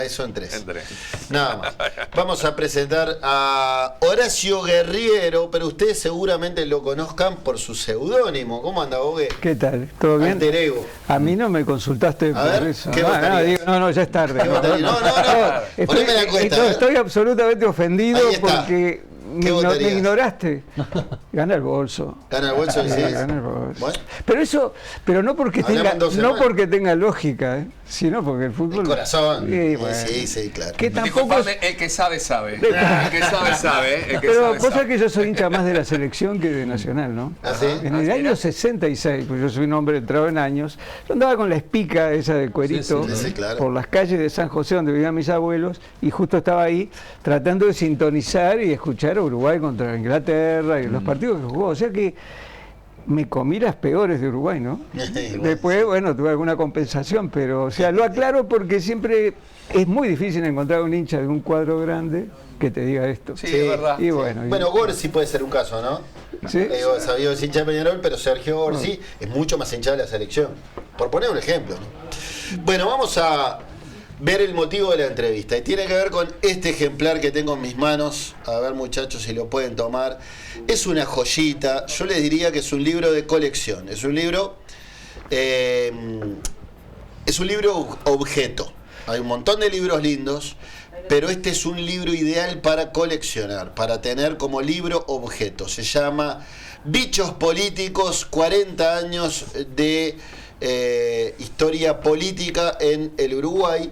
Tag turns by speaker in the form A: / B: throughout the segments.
A: Eso en tres.
B: En tres.
A: Nada más. Vamos a presentar a Horacio Guerriero, pero ustedes seguramente lo conozcan por su seudónimo. ¿Cómo anda, Bogue?
C: ¿Qué tal? ¿Todo bien?
A: Alter ego.
C: A mí no me consultaste
A: A
C: por
A: ver,
C: eso.
A: ¿qué votarías?
C: No, ya es tarde.
A: ¿Qué votarías? No. Poneme la encuesta.
C: Estoy absolutamente ofendido
A: Ahí está.
C: porque me
A: votarías?
C: ignoraste. Gana el bolso.
A: ¿Gana el bolso?
C: Sí,
A: ¿Decís?
C: gana el bolso.
A: Bueno.
C: Pero no porque
A: Hablamos en 2
C: no
A: semanas.
C: porque tenga lógica, sino porque el fútbol.
A: El corazón.
C: Sí, bueno.
A: Sí, claro.
C: Que tampoco.
B: Disculpame, el que sabe, sabe. El que sabe, sabe. El que
C: Pero
B: sabe,
C: vos sabés
B: sabe.
C: que yo soy hincha más de la selección que de Nacional, ¿no?
A: ¿Ah, sí?
C: En el año 66, pues yo soy un hombre entrado en años, yo andaba con la espica esa de cuerito
A: Sí, claro.
C: por las calles de San José donde vivían mis abuelos y justo estaba ahí tratando de sintonizar y escuchar a Uruguay contra Inglaterra y los partidos que jugó. O sea que me comí las peores de Uruguay, ¿no? Después, bueno, tuve alguna compensación, pero, o sea, lo aclaro porque siempre es muy difícil encontrar un hincha de un cuadro grande que te diga esto.
B: Sí, es verdad.
C: Y bueno,
A: Bueno, Gorsi puede ser un caso, ¿no?
C: ¿sí?
A: Sabía es hincha de Peñarol, pero Sergio Gorsi es mucho más hincha de la selección. Por poner un ejemplo, ¿no? Bueno, vamos a ver el motivo de la entrevista. Y tiene que ver con este ejemplar que tengo en mis manos. A ver, muchachos, si lo pueden tomar. Es una joyita. Yo les diría que es un libro de colección. Es un libro objeto. Hay un montón de libros lindos, pero este es un libro ideal para coleccionar, para tener como libro objeto. Se llama Bichos Políticos, 40 años de historia política en el Uruguay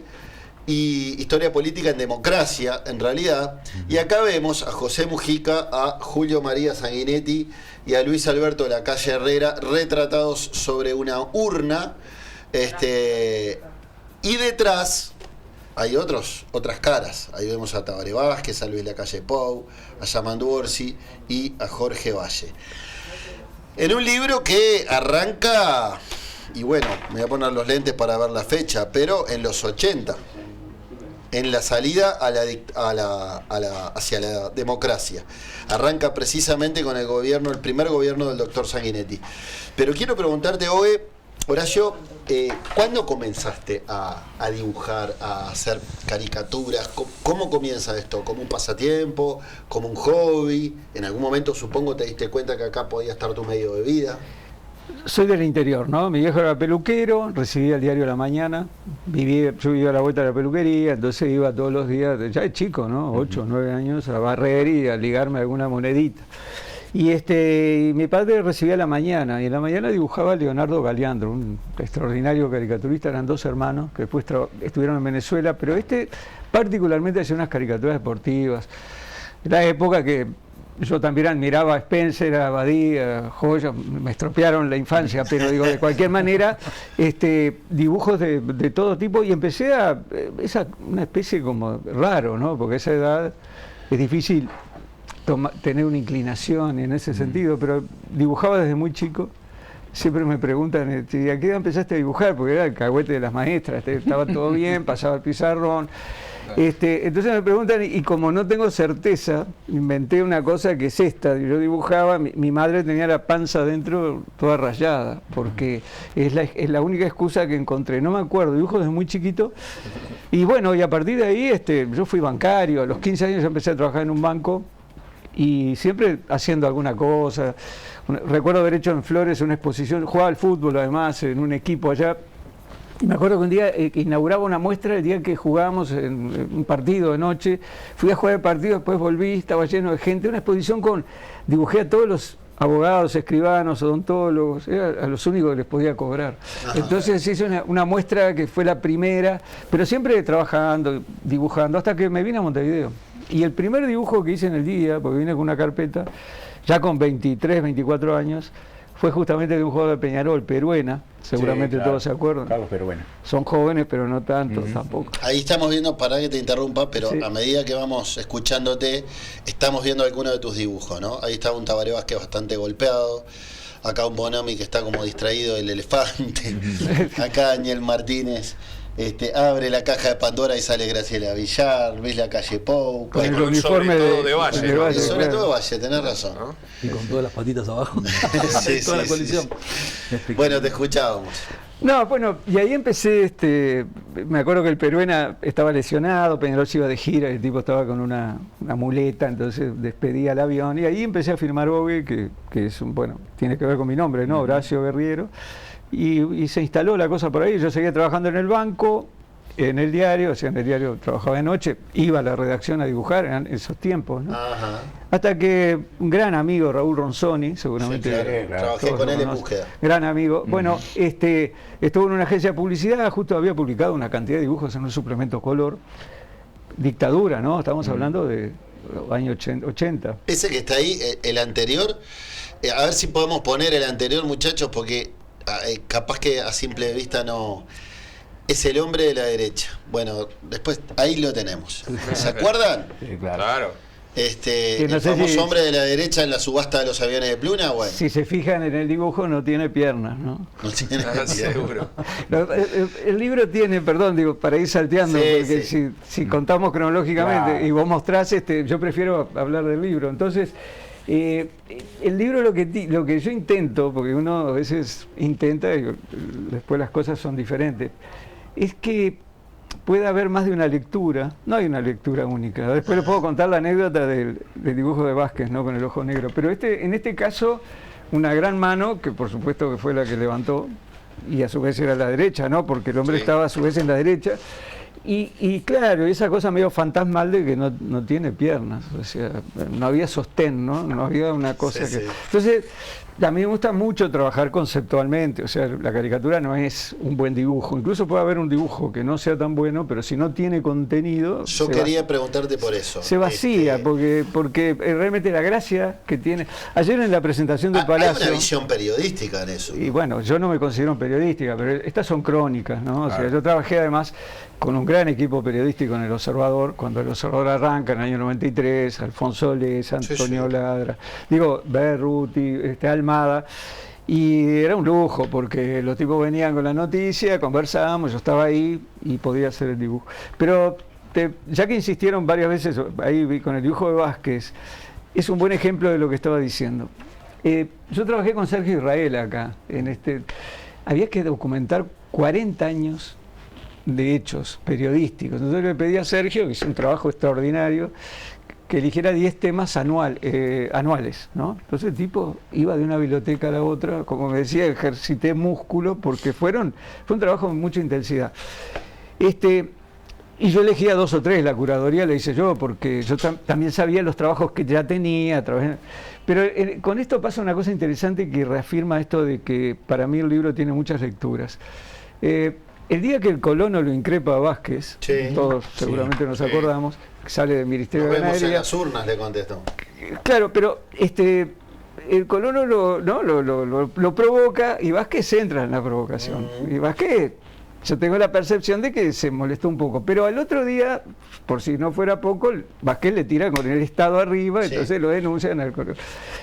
A: y historia política en democracia, en realidad. Y acá vemos a José Mujica, a Julio María Sanguinetti y a Luis Alberto de la Calle Herrera retratados sobre una urna. Y detrás hay otras caras. Ahí vemos a Tabaré Vázquez, a Luis Lacalle Pou, a Yamandu Orsi y a Jorge Valle. En un libro que arranca, y bueno, me voy a poner los lentes para ver la fecha, pero en los 80, en la salida hacia la democracia. Arranca precisamente con el primer gobierno del doctor Sanguinetti. Pero quiero preguntarte, Horacio, ¿cuándo comenzaste a dibujar, a hacer caricaturas? ¿Cómo comienza esto? ¿Como un pasatiempo? ¿Como un hobby? En algún momento supongo te diste cuenta que acá podía estar tu medio de vida.
C: Soy del interior, ¿no? Mi viejo era peluquero, recibía el diario La Mañana, yo vivía a la vuelta de la peluquería, entonces iba todos los días, ya de chico, ¿no? 8 o 9 años, a barrer y a ligarme alguna monedita. Y mi padre recibía La Mañana, y en La Mañana dibujaba a Leonardo Galeandro, un extraordinario caricaturista, eran 2 hermanos que después estuvieron en Venezuela, pero particularmente hacía unas caricaturas deportivas. Era la época que yo también admiraba a Spencer, a Badía, a Joya, me estropearon la infancia, pero digo, de cualquier manera, dibujos de todo tipo, y empecé una especie como raro, ¿no? Porque a esa edad es difícil tener una inclinación en ese sentido, pero dibujaba desde muy chico. Siempre me preguntan, ¿a qué edad empezaste a dibujar? Porque era el cagüete de las maestras, estaba todo bien, pasaba el pizarrón. Entonces me preguntan, y como no tengo certeza, inventé una cosa que es esta. Yo dibujaba, mi madre tenía la panza adentro toda rayada, porque es la única excusa que encontré. No me acuerdo, dibujo desde muy chiquito. Y bueno, y a partir de ahí yo fui bancario. A los 15 años empecé a trabajar en un banco y siempre haciendo alguna cosa. Recuerdo haber hecho en Flores una exposición, jugaba al fútbol además en un equipo allá. Y me acuerdo que un día que inauguraba una muestra el día que jugábamos en un partido de noche, fui a jugar el partido, después volví, estaba lleno de gente, una exposición dibujé a todos los abogados, escribanos, odontólogos, era a los únicos que les podía cobrar. Entonces hice una muestra que fue la primera, pero siempre trabajando, dibujando, hasta que me vine a Montevideo. Y el primer dibujo que hice en el día, porque vine con una carpeta, ya con 23, 24 años, fue justamente de un jugador de Peñarol, Peruena, seguramente sí, claro, todos se acuerdan.
D: Carlos Peruena.
C: Son jóvenes, pero no tanto, tampoco.
A: Ahí estamos viendo, para que te interrumpa, pero
C: sí,
A: a medida que vamos escuchándote, estamos viendo algunos de tus dibujos, ¿no? Ahí está un Tabaré Vázquez bastante golpeado, acá un Bonomi que está como distraído del elefante, acá Daniel Martínez abre la caja de Pandora y sale Graciela Villar, ves la calle Pou.
C: Con el
B: un
C: uniforme
B: sobre todo de Valle,
C: de
B: ¿no?
C: Valle,
A: Sobre
C: claro.
A: todo Valle, tenés razón.
B: ¿No?
D: Y con todas las patitas abajo.
A: Sí,
D: Toda la
A: sí,
D: coalición.
A: Bueno, te escuchábamos.
C: No, bueno, y ahí empecé, me acuerdo que el Peruena estaba lesionado, Peñarol se iba de gira, el tipo estaba con una muleta, entonces despedí al avión, y ahí empecé a firmar Vogue, que es tiene que ver con mi nombre, ¿no? Horacio Guerriero, y se instaló la cosa por ahí, yo seguía trabajando en el banco, en el diario, o sea, en el diario trabajaba de noche, iba a la redacción a dibujar en esos tiempos, ¿no?
A: Ajá.
C: Hasta que un gran amigo, Raúl Ronzoni, seguramente
A: Sí, claro. Trabajé
C: todos
A: con
C: lo
A: él en
C: conocen,
A: Búsqueda.
C: gran amigo, bueno, estuvo en una agencia de publicidad, justo había publicado una cantidad de dibujos en un suplemento Color, Dictadura, ¿no? Estamos hablando de los años 80.
A: Ese que está ahí, el anterior, a ver si podemos poner el anterior, muchachos, porque capaz que a simple vista no... Es el hombre de la derecha. Bueno, después ahí lo tenemos. ¿Se acuerdan?
D: Sí, claro.
B: Claro.
C: Que no
A: El
C: sé
A: famoso
C: si-
A: hombre de la derecha en la subasta de los aviones de Pluna, bueno,
C: Si se fijan en el dibujo, no tiene piernas, ¿no?
A: no tiene
B: Ah, seguro.
C: No, el libro tiene, perdón, digo, para ir salteando,
A: Sí,
C: porque
A: sí.
C: si contamos cronológicamente
D: Claro.
C: y vos mostrás, yo prefiero hablar del libro. Entonces, el libro lo que yo intento, porque uno a veces intenta y después las cosas son diferentes, es que pueda haber más de una lectura, no hay una lectura única. Después les puedo contar la anécdota del dibujo de Vázquez, ¿no? Con el ojo negro. Pero en este caso, una gran mano, que por supuesto que fue la que levantó, y a su vez era la derecha, ¿no? Porque el hombre
B: Sí.
C: estaba a su vez en la derecha. Y claro, esa cosa medio fantasmal de que no tiene piernas, o sea, no había sostén, ¿no? No había una cosa
A: Sí,
C: que...
A: sí.
C: Entonces, a mí me gusta mucho trabajar conceptualmente, o sea, la caricatura no es un buen dibujo, incluso puede haber un dibujo que no sea tan bueno, pero si no tiene contenido...
A: Yo
C: se
A: quería preguntarte por eso.
C: se vacía,
A: Este,
C: porque realmente la gracia que tiene... Ayer en la presentación del
A: hay
C: Palacio...
A: una visión periodística en eso.
C: Y bueno, yo no me considero un periodística, pero estas son crónicas, ¿no? O sea,
D: Claro.
C: yo trabajé además con un gran equipo periodístico en El Observador, cuando El Observador arranca en el año 93, Alfonso Les, Antonio
A: sí.
C: Ladra, Berruti, Almada, y era un lujo, porque los tipos venían con la noticia, conversábamos, yo estaba ahí y podía hacer el dibujo. Pero ya que insistieron varias veces, ahí vi con el dibujo de Vázquez, es un buen ejemplo de lo que estaba diciendo. Yo trabajé con Sergio Israel acá, había que documentar 40 años de hechos periodísticos. Entonces le pedí a Sergio, que hizo un trabajo extraordinario, que eligiera 10 temas anuales, ¿no? Entonces el tipo iba de una biblioteca a la otra, como me decía, ejercité músculo, porque fue un trabajo con mucha intensidad. Y yo elegía 2 o 3, la curaduría la hice yo, porque yo también sabía los trabajos que ya tenía. Pero con esto pasa una cosa interesante que reafirma esto de que para mí el libro tiene muchas lecturas. El día que el colono lo increpa a Vázquez,
A: Sí,
C: todos seguramente nos
B: sí.
C: acordamos, que sale del Ministerio
A: Nos
C: de
A: vemos en
C: Ganadería.
A: las urnas, le contestó.
C: Claro, pero el colono lo provoca y Vázquez entra en la provocación. Y Vázquez, yo tengo la percepción de que se molestó un poco, pero al otro día, por si no fuera poco, Vázquez le tira con el Estado arriba,
A: Sí.
C: entonces lo denuncian al colono.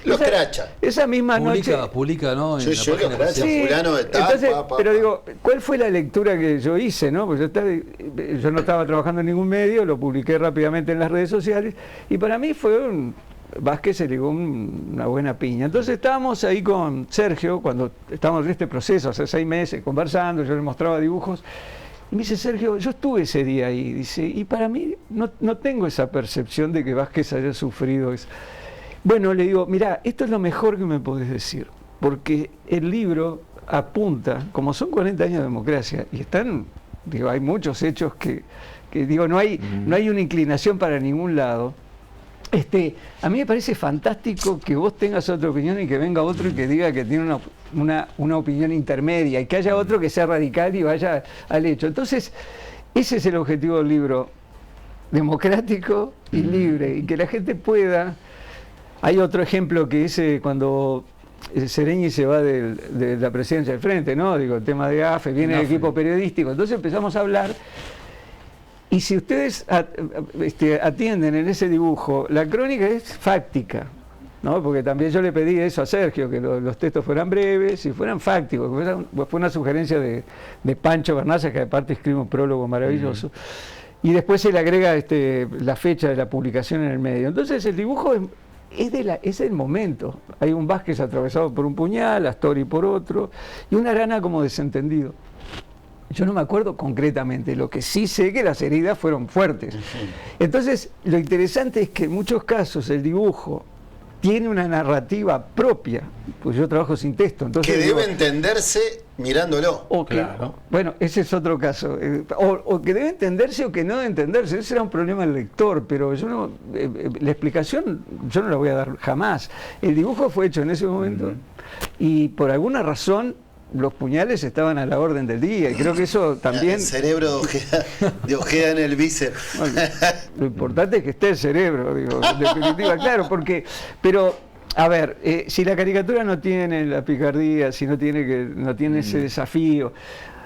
A: Lo escracha.
C: Esa misma noche...
D: Publica, ¿no?
A: Sí,
D: En la
A: sí,
D: página
A: lo
D: oficial.
A: gracias. fulano de tal,
C: entonces,
A: pa,
C: pero
A: pa.
C: digo, ¿cuál fue la lectura que yo hice? ¿No? Pues yo no estaba trabajando en ningún medio, lo publiqué rápidamente en las redes sociales, y para mí fue Vázquez se ligó una buena piña. Entonces estábamos ahí con Sergio, cuando estábamos en este proceso, hace 6 meses, conversando, yo le mostraba dibujos, y me dice, Sergio, yo estuve ese día ahí, dice, y para mí no tengo esa percepción de que Vázquez haya sufrido eso. Bueno, le digo, mirá, esto es lo mejor que me podés decir, porque el libro apunta, como son 40 años de democracia, y hay muchos hechos que digo, no hay una inclinación para ningún lado. A mí me parece fantástico que vos tengas otra opinión y que venga otro y que diga que tiene una opinión intermedia y que haya otro que sea radical y vaya al hecho. Entonces, ese es el objetivo del libro, democrático y libre, y que la gente pueda... Hay otro ejemplo que es cuando Sereñi se va de la presidencia del Frente, ¿no? Digo, el tema de AFE, viene el equipo periodístico, entonces empezamos a hablar. Y si ustedes atienden en ese dibujo, la crónica es fáctica. ¿no? Porque también yo le pedí eso a Sergio, que los textos fueran breves y fueran fácticos. Fue una sugerencia de Pancho Bernaza, que aparte escribe un prólogo maravilloso. Y después se le agrega la fecha de la publicación en el medio. Entonces el dibujo es el momento. Hay un Vázquez atravesado por un puñal, Astori por otro, y una Arana como desentendido. Yo no me acuerdo concretamente, lo que sí sé que las heridas fueron fuertes. Entonces, lo interesante es que en muchos casos el dibujo tiene una narrativa propia, pues yo trabajo sin texto. Entonces
A: que debe entenderse mirándolo.
C: Claro. Bueno, ese es otro caso. O que debe entenderse o que no debe entenderse. Ese era un problema del lector, pero yo no, la explicación yo no la voy a dar jamás. El dibujo fue hecho en ese momento y por alguna razón los puñales estaban a la orden del día, y creo que eso también...
A: El cerebro de Ojeda en el bíceps.
C: Bueno, lo importante es que esté el cerebro, digo, en definitiva, claro, porque... Pero, a ver, si la caricatura no tiene la picardía, si no tiene ese desafío...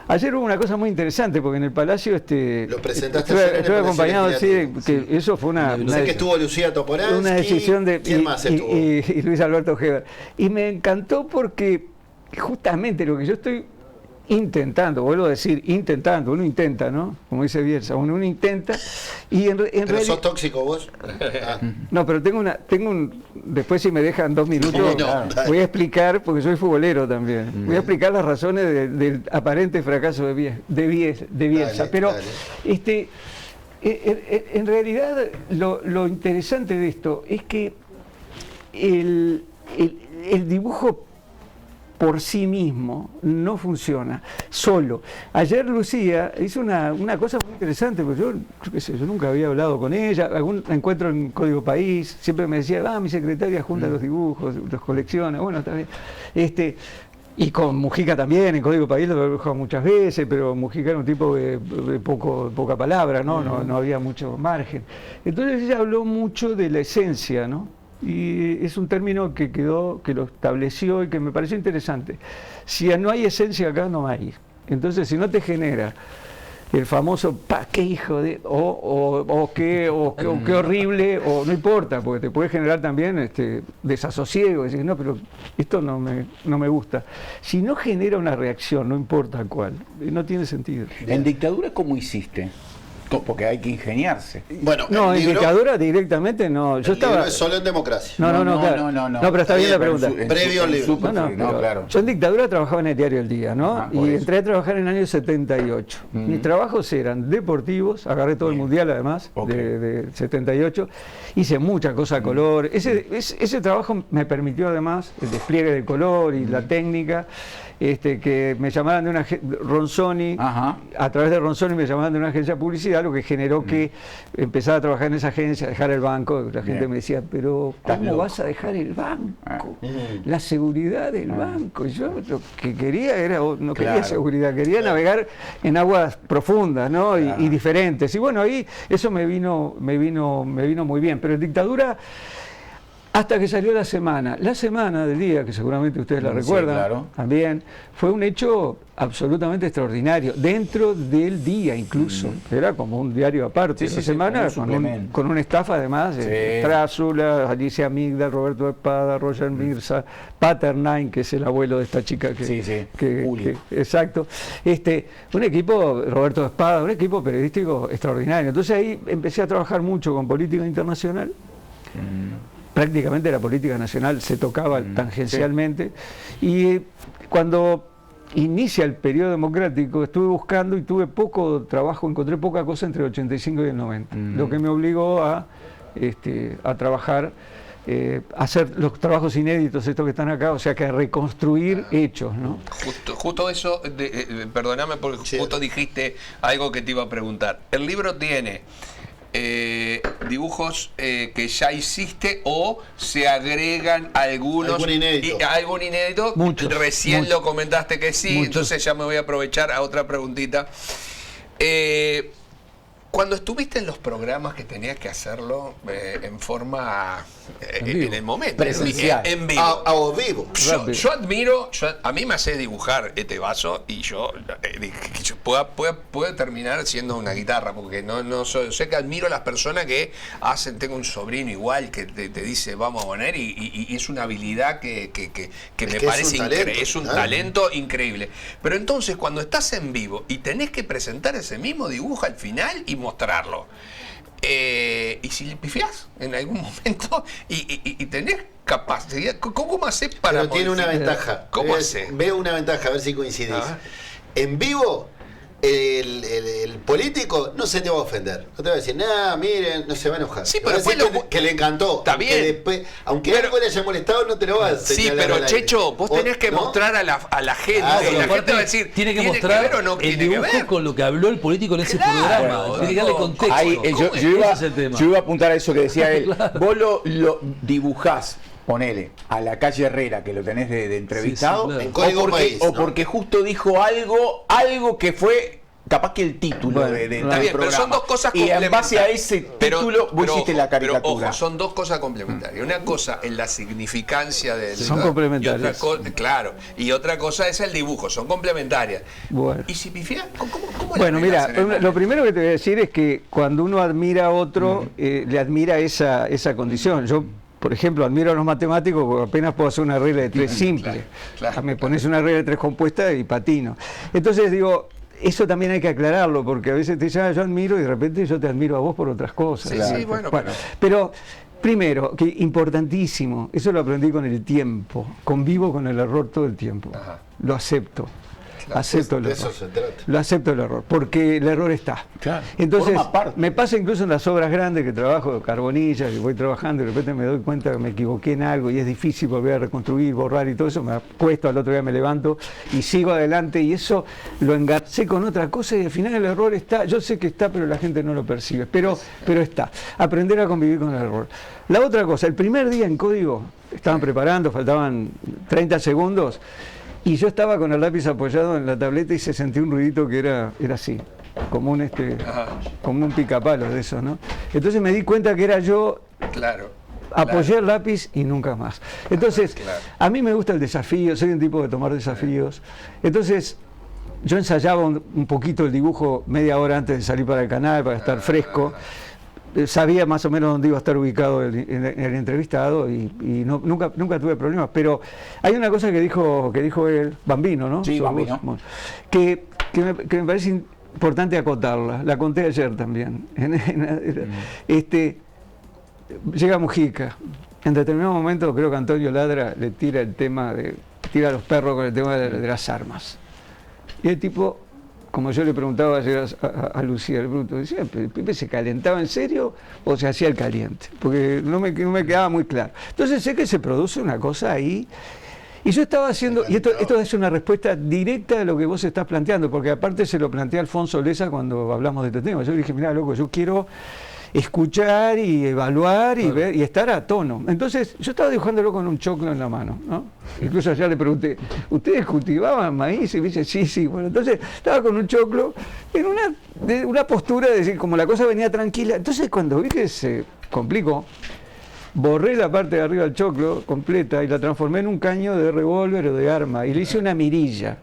C: Ayer hubo una cosa muy interesante, porque en el Palacio
A: lo presentaste
C: estuve acompañado, sí, que eso fue
A: sé que estuvo Lucía Toporansky,
C: una decisión de...
A: ¿Quién más estuvo?
C: Y Luis Alberto Ojeda. Y me encantó porque... justamente lo que yo estoy intentando, vuelvo a decir, uno intenta, ¿no? Como dice Bielsa, uno intenta y en
A: ¿Pero sos tóxico vos?
C: No, pero después si me dejan 2 minutos, voy a explicar, porque soy futbolero también, voy a explicar las razones del aparente fracaso de Bielsa, pero dale. En realidad lo interesante de esto es que el dibujo por sí mismo no funciona solo. Ayer Lucía hizo una cosa muy interesante, porque yo qué sé, yo nunca había hablado con ella, algún encuentro en Código País, siempre me decía, mi secretaria junta los dibujos, los colecciona, bueno, está bien. Y con Mujica también, en Código País lo he dibujado muchas veces, pero Mujica era un tipo de poca palabra, ¿no? No había mucho margen. Entonces ella habló mucho de la esencia, ¿no? Y es un término que lo estableció y que me pareció interesante. Si no hay esencia acá, no hay. Entonces, si no te genera el famoso qué hijo de, qué horrible, o no importa, porque te puede generar también desasosiego, decir, no, pero esto no me gusta. Si no genera una reacción, no importa cuál, no tiene sentido.
B: ¿En dictadura cómo hiciste? Porque hay que ingeniarse.
A: Bueno,
C: no, en dictadura directamente no. Yo estaba.
A: Es solo en democracia.
C: No, pero está bien la pregunta.
A: Previo al libro.
B: Claro.
C: Yo en dictadura trabajaba en el diario El Día, ¿no? Y entré a trabajar en el año 78. Mis trabajos eran deportivos, agarré todo el mundial además, de 78. Hice mucha cosa a color. Ese trabajo me permitió además el despliegue del color y la técnica. Que me llamaran de una Ronzoni, a través de Ronzoni me llamaban de una agencia de publicidad, lo que generó que empezara a trabajar en esa agencia, dejar el banco. La gente me decía, pero ¿cómo vas a dejar el banco? La seguridad del banco. Y yo lo que quería no quería seguridad, quería navegar en aguas profundas, ¿no? Y diferentes. Y bueno, ahí eso me vino muy bien. Pero en dictadura, hasta que salió La Semana del Día, que seguramente ustedes la recuerdan, también, fue un hecho absolutamente extraordinario, dentro del Día incluso, era como un diario aparte. La Semana con un staff además, Trázula, Alicia Migdal, Roberto Espada, Roger Mirza, Paternine, que es el abuelo de esta chica exacto, un equipo, Roberto Espada, un equipo periodístico extraordinario. Entonces ahí empecé a trabajar mucho con política internacional. Prácticamente la política nacional se tocaba tangencialmente, y cuando inicia el periodo democrático estuve buscando y tuve poco trabajo, encontré poca cosa entre el 85 y el 90, lo que me obligó a trabajar, hacer los trabajos inéditos estos que están acá, o sea que a reconstruir hechos, ¿no?
E: Justo eso, perdóname porque justo dijiste algo que te iba a preguntar. El libro tiene dibujos que ya hiciste o se agregan algunos. ¿Algún inédito? Recién lo comentaste que sí, entonces ya me voy a aprovechar a otra preguntita. Cuando estuviste en los programas que tenías que hacerlo en forma, en el momento,
F: presencial,
E: en vivo.
A: A vivo.
E: Yo admiro, a mí me hace dibujar este vaso y yo puedo terminar siendo una guitarra, porque no sé que admiro a las personas que hacen, tengo un sobrino igual que te dice vamos a poner y es una habilidad que me parece increíble, es un talento increíble. Pero entonces cuando estás en vivo y tenés que presentar ese mismo dibujo al final y mostrarlo, y si le pifiás en algún momento y tenés capacidad, ¿cómo haces para?
A: Pero tiene una ventaja.
E: ¿Cómo haces?
A: Veo una ventaja, a ver si coincidís. En vivo, el político no se te va a ofender. No te va a decir, nada, miren, no se va a enojar.
E: Sí, pero después
A: que le encantó.
E: Está bien.
A: Después, aunque algo le haya molestado, no te lo vas a señalar.
E: Sí, pero Checho, vos tenés que mostrar a la gente.
D: Y
E: la
D: gente
E: va a decir,
D: tiene que mostrar
E: ver o no
D: el
E: tiene que
D: dibujo
E: ver?
D: con lo que habló el político en ese programa. Tiene que darle contexto.
F: Ahí, yo
D: Ese
F: iba a apuntar a eso que decía él. Vos lo dibujás, ponele, a la calle Herrera, que lo tenés de entrevistado,
D: claro.
A: En Código País, ¿no?
F: o porque justo dijo algo que fue capaz que el título
A: Bueno,
F: del
E: Está bien,
F: programa.
E: pero son dos cosas
F: y en base a
E: complementarias.
F: ese título vos hiciste la caricatura.
E: Pero ojo, son dos cosas complementarias. Una cosa es la significancia del...
C: Son complementarias.
E: Claro, y otra cosa es el dibujo, son complementarias.
C: Bueno.
E: ¿Y si pifiás? ¿Cómo
C: Bueno,
E: la
C: mira,
E: arreglás en el
C: lo primero que te voy a decir es que cuando uno admira a otro, le admira esa condición. Yo, por ejemplo, admiro a los matemáticos porque apenas puedo hacer una regla de 3 simple.
E: claro.
C: Me pones una regla de 3 compuesta y patino. Entonces digo, eso también hay que aclararlo, porque a veces te dicen, yo admiro y de repente yo te admiro a vos por otras cosas.
E: Sí, bueno,
C: pero primero, que importantísimo, eso lo aprendí con el tiempo, convivo con el error todo el tiempo, lo acepto. Acepto el error.
A: De eso se trata.
C: Lo acepto el error, porque el error está.
F: Claro,
C: Entonces,
F: forma parte.
C: me pasa incluso en las obras grandes que trabajo, Carbonilla, que voy trabajando y de repente me doy cuenta que me equivoqué en algo y es difícil volver a reconstruir, borrar y todo eso, me acuesto, al otro día me levanto y sigo adelante y eso lo engarcé con otra cosa y al final el error está, yo sé que está, pero la gente no lo percibe, pero está. Aprender a convivir con el error. La otra cosa, el primer día en Código, estaban preparando, faltaban 30 segundos, y yo estaba con el lápiz apoyado en la tableta y se sentía un ruidito que era así, como un picapalos de eso, ¿no? Entonces me di cuenta que era yo, apoyé el lápiz y nunca más. Entonces, a mí me gusta el desafío, soy un tipo de tomar desafíos. Entonces, yo ensayaba un poquito el dibujo media hora antes de salir para el canal, para estar fresco. Sabía más o menos dónde iba a estar ubicado el entrevistado y nunca tuve problemas, pero hay una cosa que dijo él, Bambino, ¿no?
F: Sí, Bambino.
C: Que me parece importante acotarla, la conté ayer también. Llega Mujica, en determinado momento creo que Antonio Ladra le tira a los perros con el tema de las armas. Y el tipo, como yo le preguntaba ayer a Lucía, le pregunto, decía, ¿Pipe se calentaba en serio o se hacía el caliente? Porque no me quedaba muy claro. Entonces sé que se produce una cosa ahí, y yo estaba haciendo, y esto es una respuesta directa a lo que vos estás planteando, porque aparte se lo plantea Alfonso Leza cuando hablamos de este tema. Yo le dije, mirá, loco, yo quiero escuchar y evaluar y ver y estar a tono. Entonces yo estaba dibujándolo con un choclo en la mano, ¿no? Incluso allá le pregunté, ¿ustedes cultivaban maíz? Y me dice, sí. Bueno, entonces estaba con un choclo en una postura de decir, como la cosa venía tranquila. Entonces cuando vi que se complicó, borré la parte de arriba del choclo completa y la transformé en un caño de revólver o de arma y le hice una mirilla.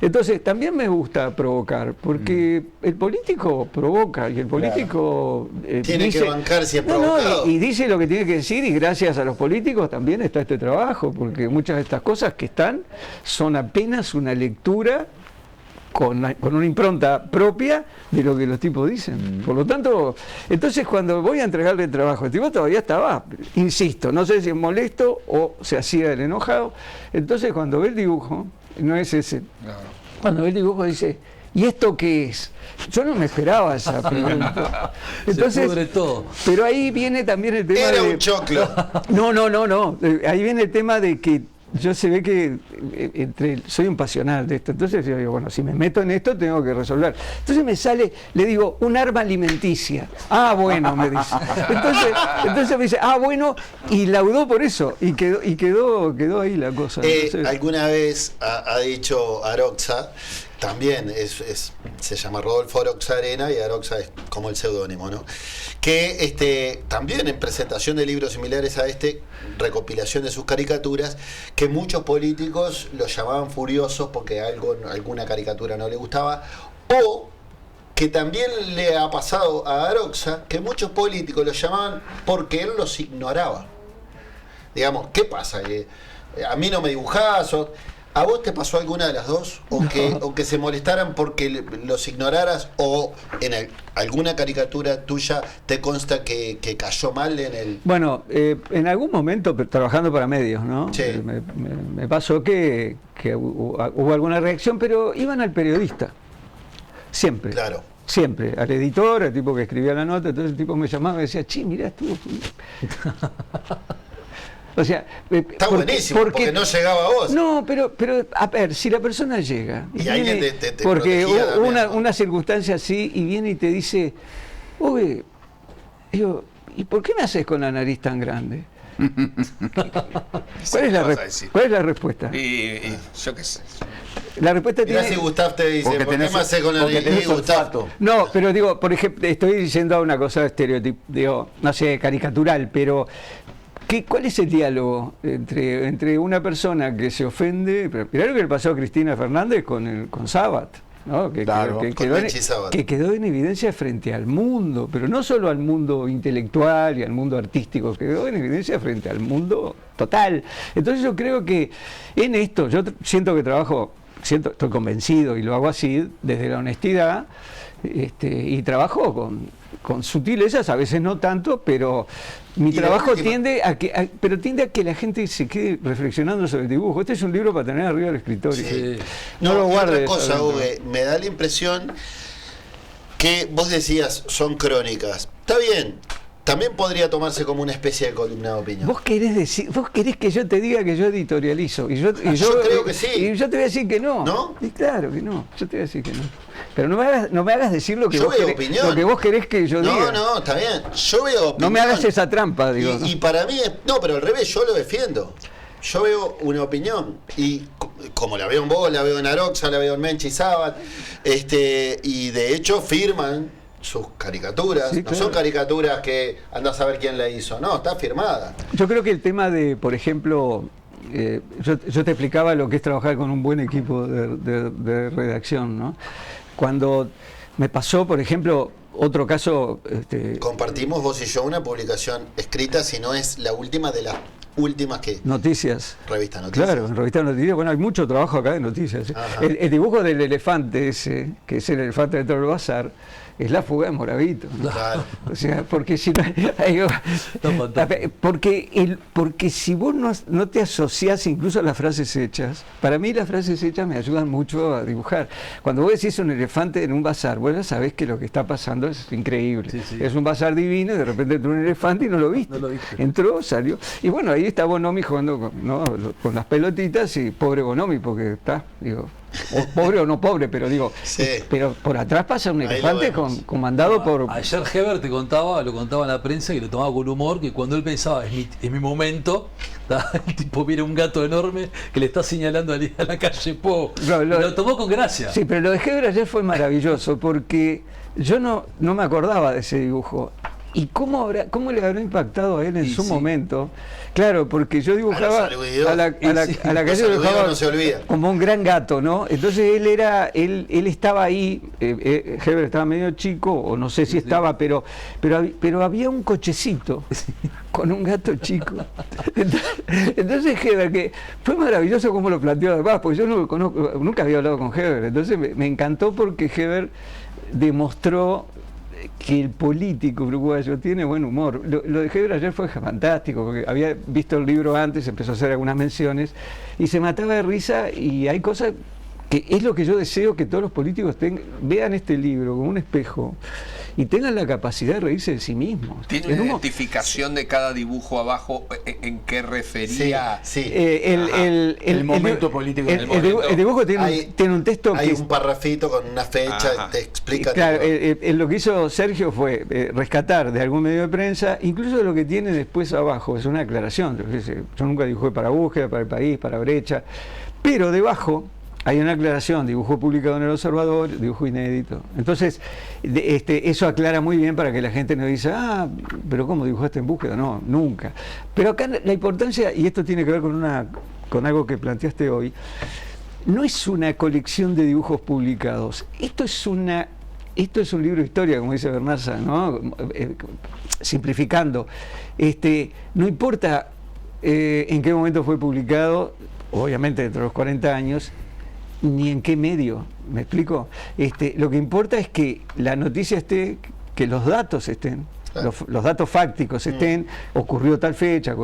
C: Entonces, también me gusta provocar, porque el político provoca y el político
A: tiene
C: dice,
A: que bancarse provocado.
C: y dice lo que tiene que decir, y gracias a los políticos también está este trabajo, porque muchas de estas cosas que están son apenas una lectura con una impronta propia de lo que los tipos dicen. Por lo tanto, entonces cuando voy a entregarle el trabajo, el tipo todavía estaba, insisto, no sé si es molesto o se hacía el enojado. Entonces cuando ve el dibujo, no es ese. Cuando ve el dibujo dice, ¿y esto qué es? Yo no me esperaba esa pregunta. Entonces,
D: se pudre todo.
C: pero ahí viene también el tema
A: Era
C: de...
A: un choclo.
C: No. Ahí viene el tema de que yo se ve que soy un pasional de esto. Entonces yo digo, bueno, si me meto en esto tengo que resolver. Entonces me sale, le digo, un arma alimenticia. Ah, bueno, me dice. Entonces me dice, ah, bueno, y laudó por eso. Y quedó ahí la cosa. Entonces,
A: alguna vez ha dicho Aroxa también se llama Rodolfo Aroxa Arena, y Aroxa es como el seudónimo, ¿no? Que también en presentación de libros similares a recopilación de sus caricaturas, que muchos políticos los llamaban furiosos porque alguna caricatura no le gustaba, o que también le ha pasado a Aroxa que muchos políticos los llamaban porque él los ignoraba. Digamos, ¿qué pasa? A mí no me dibujás, ¿a vos te pasó alguna de las dos? ¿O que se molestaran porque los ignoraras? ¿O en alguna caricatura tuya te consta que cayó mal en el...?
C: Bueno, en algún momento, trabajando para medios, ¿no?
A: Sí.
C: Me pasó que hubo alguna reacción, pero iban al periodista. Siempre.
A: Claro.
C: Siempre. Al editor, al tipo que escribía la nota, entonces el tipo me llamaba y me decía, mirá, estuvo... O sea,
A: está buenísimo, porque no llegaba a vos.
C: No, pero a ver, si la persona llega
A: y alguien te
C: porque
A: protegía
C: una circunstancia así y viene y te dice, oye, digo, ¿y por qué me haces con la nariz tan grande? ¿Cuál es la respuesta?
E: Y yo qué sé.
C: La respuesta
A: Mirá
C: tiene...
A: si Gustav te dice, ¿por qué me haces con la nariz, Gustav?
C: No, pero digo, por ejemplo, estoy diciendo una cosa estereotipo, digo, no sé, caricatural, pero ¿cuál es el diálogo entre una persona que se ofende? Mirá lo que le pasó a Cristina Fernández con Sabat, ¿no? Que quedó en evidencia frente al mundo, pero no solo al mundo intelectual y al mundo artístico, quedó en evidencia frente al mundo total. Entonces yo creo que en esto, yo siento que estoy convencido y lo hago así, desde la honestidad, y trabajo con sutilezas, a veces no tanto, pero mi trabajo tiende a que la gente se quede reflexionando sobre el dibujo. Este es un libro para tener arriba del escritorio.
A: Sí.
C: No lo guardes.
A: Otra cosa, Uwe, me da la impresión que vos decías, son crónicas. Está bien. También podría tomarse como una especie de columna de opinión.
C: Vos querés que yo te diga que yo editorializo. Yo
A: creo que sí.
C: Y yo te voy a decir que no.
A: ¿No?
C: Y claro que no. Yo te voy a decir que no. Pero no me hagas decir lo que vos querés que yo diga.
A: No, está bien. Yo veo opinión.
C: No me hagas esa trampa, digo.
A: Y para mí no, pero al revés, yo lo defiendo. Yo veo una opinión, y como la veo en vos, la veo en Aroxa, la veo en Menchi Sabat, y de hecho firman sus caricaturas.
C: Sí,
A: no
C: claro.
A: son caricaturas que andás a ver quién la hizo, no, está firmada.
C: Yo creo que el tema de, por ejemplo, yo te explicaba lo que es trabajar con un buen equipo de redacción, ¿no? Cuando me pasó, por ejemplo, otro caso...
A: Compartimos vos y yo una publicación escrita, si no es la última de las últimas que...
C: Noticias.
A: Revista Noticias.
C: Claro, en Revista Noticias. Bueno, hay mucho trabajo acá de noticias. El dibujo del elefante ese, que es el elefante dentro del bazar, es la fuga de Moravito, ¿no?
A: Claro.
C: O sea, porque si no, porque si vos no te asociás incluso a las frases hechas, para mí las frases hechas me ayudan mucho a dibujar. Cuando vos decís un elefante en un bazar, vos ya sabés que lo que está pasando es increíble.
D: Sí, sí.
C: Es un bazar divino y de repente entró un elefante y no lo viste. Entró, salió. Y bueno, ahí está Bonomi jugando con las pelotitas, y pobre Bonomi, porque está, digo... O pobre o no pobre, pero digo,
A: sí.
C: Pero por atrás pasa un elefante comandado por...
D: Ayer Heber lo contaba en la prensa, y lo tomaba con humor, que cuando él pensaba, es mi momento, el tipo viene un gato enorme que le está señalando a la calle Po. Lo tomó con gracia.
C: Sí, pero lo de Heber ayer fue maravilloso, porque yo no me acordaba de ese dibujo. ¿Y cómo le habrá impactado a él en su momento? Claro, porque yo dibujaba a la calle, dibujaba
A: no se olvida.
C: como un gran gato, ¿no? Entonces él estaba ahí, Heber estaba medio chico, o no sé si estaba, pero había un cochecito con un gato chico. Entonces Heber, que fue maravilloso como lo planteó además, porque yo no lo conozco, nunca había hablado con Heber, entonces me encantó, porque Heber demostró que el político uruguayo tiene buen humor. Lo de Heber ayer fue fantástico, porque había visto el libro antes, empezó a hacer algunas menciones y se mataba de risa, y hay cosas que es lo que yo deseo, que todos los políticos vean este libro como un espejo y tengan la capacidad de reírse de sí mismos.
E: ¿Tiene una identificación de cada dibujo abajo en qué refería?
A: Sí.
F: El momento político.
C: El dibujo tiene un texto
A: hay
C: que...
A: un parrafito con una fecha, te explica.
C: Claro, lo que hizo Sergio fue rescatar de algún medio de prensa, incluso lo que tiene después abajo, es una aclaración. Yo nunca dibujé para Búsqueda, para El País, para Brecha, pero debajo hay una aclaración, dibujo publicado en el Observador, dibujo inédito. Entonces, eso aclara muy bien para que la gente no dice, pero ¿cómo dibujaste en búsqueda? No, nunca. Pero acá la importancia, y esto tiene que ver con algo que planteaste hoy, no es una colección de dibujos publicados. Esto es un libro de historia, como dice Bernaza, ¿no? Simplificando. No importa en qué momento fue publicado, obviamente dentro de los 40 años, ni en qué medio, ¿me explico? Lo que importa es que la noticia esté, que los datos estén, los datos fácticos estén, ocurrió tal fecha,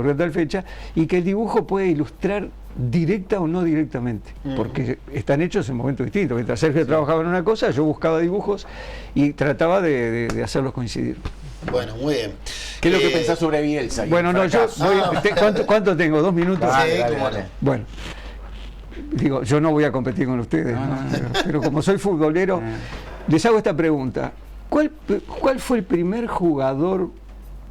C: y que el dibujo puede ilustrar directa o no directamente, porque están hechos en momentos distintos. Mientras Sergio trabajaba en una cosa, yo buscaba dibujos y trataba de hacerlos coincidir.
A: Bueno, muy bien.
F: ¿Qué es lo que pensás sobre Bielsa?
C: Bueno, no, ¿cuánto tengo? ¿2 minutos?
F: Dale.
C: Bueno, digo, yo no voy a competir con ustedes, ¿no? Pero como soy futbolero, les hago esta pregunta. ¿Cuál fue el primer jugador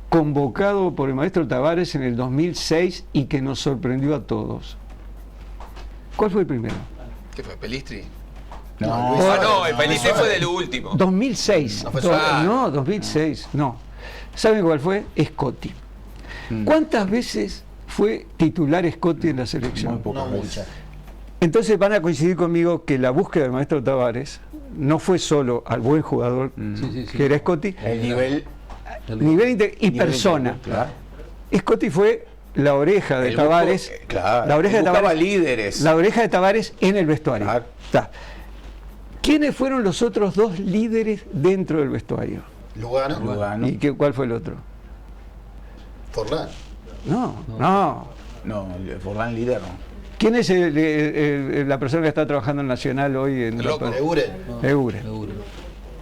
C: convocado por el maestro Tavares en el 2006 y que nos sorprendió a todos? ¿Cuál fue el primero?
E: ¿Qué fue? ¿Pelistri?
F: No,
E: el Pelistri fue del último.
C: 2006. No, 2006, no. ¿Saben cuál fue? Scotti. ¿Cuántas veces fue titular Scotti en la selección?
A: No muchas.
C: Entonces van a coincidir conmigo que la búsqueda del maestro Tavares no fue solo al buen jugador que era Scotti,
F: el nivel
C: y persona.
F: Claro.
C: Scotti fue la oreja de Tavares, la oreja de Tavares,
F: líderes.
C: la oreja de Tavares en el vestuario.
F: Claro.
C: Está. ¿Quiénes fueron los otros 2 líderes dentro del vestuario?
A: Lugano.
C: ¿Y cuál fue el otro?
A: Forlán.
C: No.
F: Forlán líder no.
C: ¿Quién es la persona que está trabajando en Nacional hoy en Eure?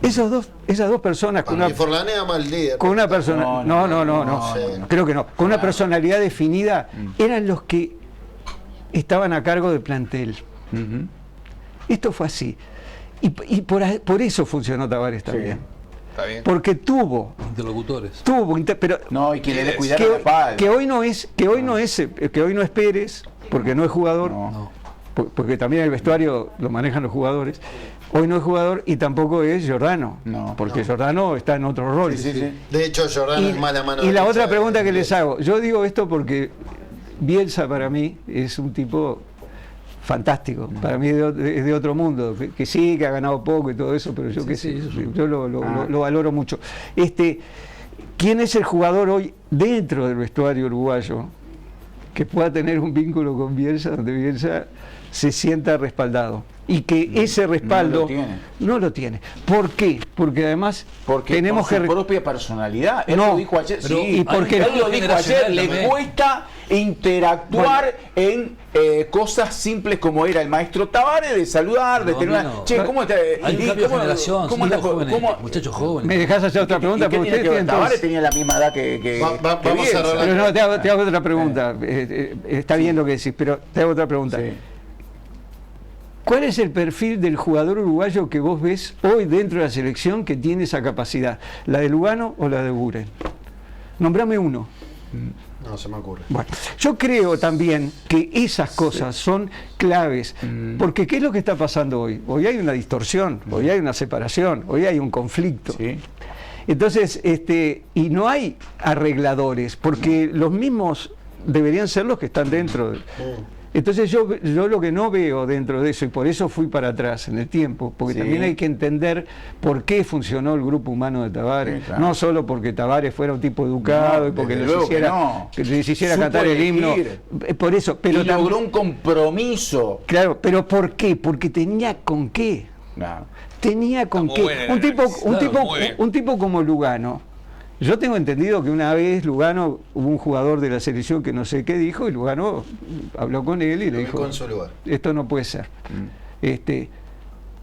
C: Esas dos personas con
A: Forlán era más líder.
C: con una persona, no, creo que no, con una personalidad definida, eran los que estaban a cargo del plantel. Esto fue así. Y por eso funcionó Tavares también.
E: Está bien.
C: Porque tuvo
D: interlocutores.
C: Pero
F: no, y que le dé cuidado a la espalda.
C: Que hoy no es Pérez, porque no es jugador, porque también el vestuario lo manejan los jugadores. Hoy no es jugador y tampoco es Giordano, porque Giordano está en otro rol.
A: De hecho, Giordano es mala mano.
C: Y la otra pregunta que les hago, yo digo esto porque Bielsa para mí es un tipo fantástico, para mí es de otro mundo, que sí, que ha ganado poco y todo eso, pero yo yo lo valoro mucho. ¿Quién es el jugador hoy dentro del vestuario uruguayo que pueda tener un vínculo con Bielsa, donde Bielsa se sienta respaldado? Y que ese respaldo no lo tiene. ¿Por qué? Porque además tenemos
F: por su propia personalidad. Él lo dijo ayer.
C: Y porque
F: él lo dijo ayer, le cuesta interactuar en cosas simples como era el maestro Tavares, de saludar, de tener una... Che, ¿cómo está?
D: Hay un cambio de generación, muchachos jóvenes.
C: ¿Me dejás hacer otra pregunta?
F: ¿Qué tiene que ver? Tavares tenía la misma edad que
A: vamos a arreglar.
C: Pero no, te hago otra pregunta. Está bien lo que decís, pero te hago otra pregunta. ¿Cuál es el perfil del jugador uruguayo que vos ves hoy dentro de la selección que tiene esa capacidad? ¿La de Lugano o la de Buren? Nombrame uno.
A: No se me ocurre.
C: Bueno, yo creo también que esas cosas son claves, porque ¿qué es lo que está pasando hoy? Hoy hay una distorsión, hoy hay una separación, hoy hay un conflicto. Entonces, y no hay arregladores, porque los mismos deberían ser los que están dentro. Entonces yo lo que no veo dentro de eso, y por eso fui para atrás en el tiempo, porque también hay que entender por qué funcionó el grupo humano de Tavares, no solo porque Tavares fuera un tipo educado y porque les hiciera cantar el himno, por eso, pero
F: y logró un compromiso.
C: Claro, pero ¿por qué? Porque tenía con qué. Tenía con qué. Un tipo como Lugano. Yo tengo entendido que una vez Lugano, hubo un jugador de la selección que no sé qué dijo, y Lugano habló con él y le dijo, esto no puede ser.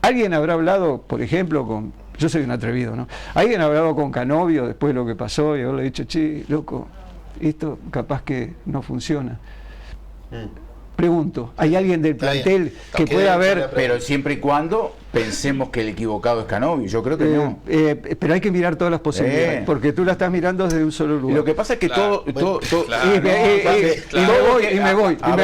C: Alguien habrá hablado, por ejemplo, yo soy un atrevido, ¿no? Alguien habrá hablado con Canovio después de lo que pasó y haberle dicho, che, loco, esto capaz que no funciona. Pregunto, ¿hay alguien del plantel que pueda haber?
F: Pero siempre y cuando pensemos que el equivocado es Canovi. Yo creo que no.
C: Pero hay que mirar todas las posibilidades, porque tú la estás mirando desde un solo lugar.
F: Lo que pasa es que
E: Claro.
C: Y me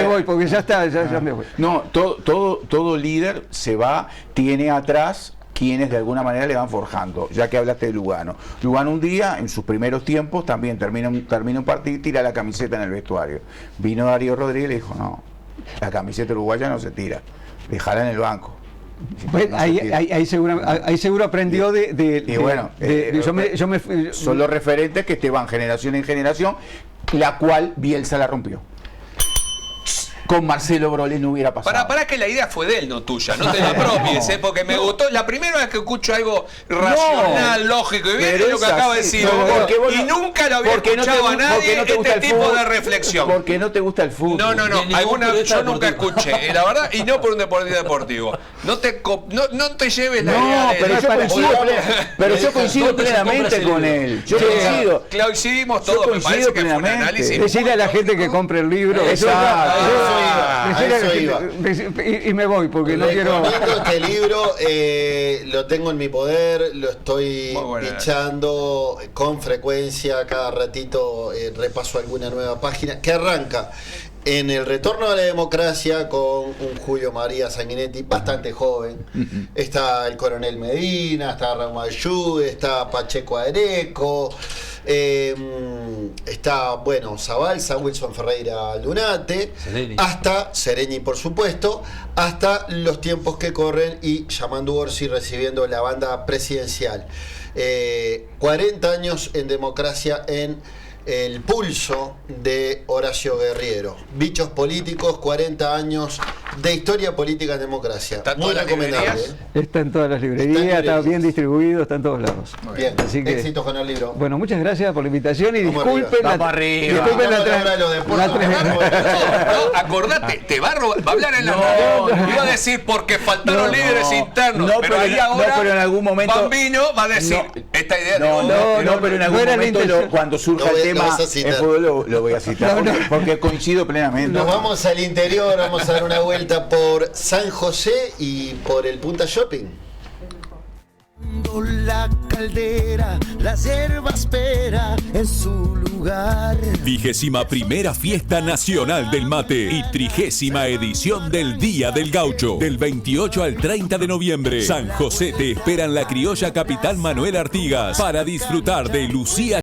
C: voy, porque ya está, ya me voy.
F: No, todo líder se va, tiene atrás quienes de alguna manera le van forjando, ya que hablaste de Lugano. Lugano un día, en sus primeros tiempos, también termina un partido y tira la camiseta en el vestuario. Vino Darío Rodríguez y le dijo, no, la camiseta uruguaya no se tira, dejala en el banco.
C: Bueno, ahí seguro aprendió
F: y bueno, son los referentes que te van generación en generación, la cual Bielsa la rompió. Con Marcelo Broly no hubiera pasado.
E: Para que la idea fue de él, no tuya, no te la apropies, porque me gustó. La primera vez que escucho algo racional, lógico y bien, es lo que acaba de decir. Y nunca lo había escuchado a nadie este tipo de reflexión.
F: Porque no te gusta el fútbol.
E: No, yo nunca escuché, la verdad, y no por un deportivo. No te lleves la idea.
F: Pero yo coincido plenamente con él. Yo coincido.
E: Coincidimos todos, me parece que fue un análisis.
C: Decirle a la gente que compre el libro. Y me voy porque no quiero.
A: Este libro lo tengo en mi poder, lo estoy pichando con frecuencia, cada ratito repaso alguna nueva página que arranca en el retorno a la democracia con un Julio María Sanguinetti bastante joven. Está el Coronel Medina, está Raúl Ayude, está Pacheco Areco, está, Zabalza, Wilson Ferreira Lunate,
D: Sereni.
A: hasta Sereni, por supuesto, hasta los tiempos que corren y Yamandu Orsi recibiendo la banda presidencial. 40 años en democracia en el pulso de Horacio Guerriero. Bichos políticos, 40 años de historia política en democracia. Muy recomendable.
C: Está en todas las librerías, está bien distribuido, está en todos lados.
A: Bien,
C: así que,
A: éxitos con el libro.
C: Bueno, muchas gracias por la invitación y disculpen
E: acordate, te va a hablar en la radio. Iba a decir porque faltaron líderes internos. Pero ahí ahora
F: en algún momento
E: Bambino va a decir esta idea
F: pero en algún momento cuando surja el tema en fútbol lo voy a citar porque coincido plenamente.
A: Nos vamos al interior, vamos a dar una vuelta por San José y por el Punta Shopping.
G: La caldera, la hierba espera en su lugar.
H: 21ª Fiesta Nacional del Mate y 30ª edición del Día del Gaucho. Del 28 al 30 de noviembre, San José te espera en la criolla capital Manuel Artigas para disfrutar de Lucía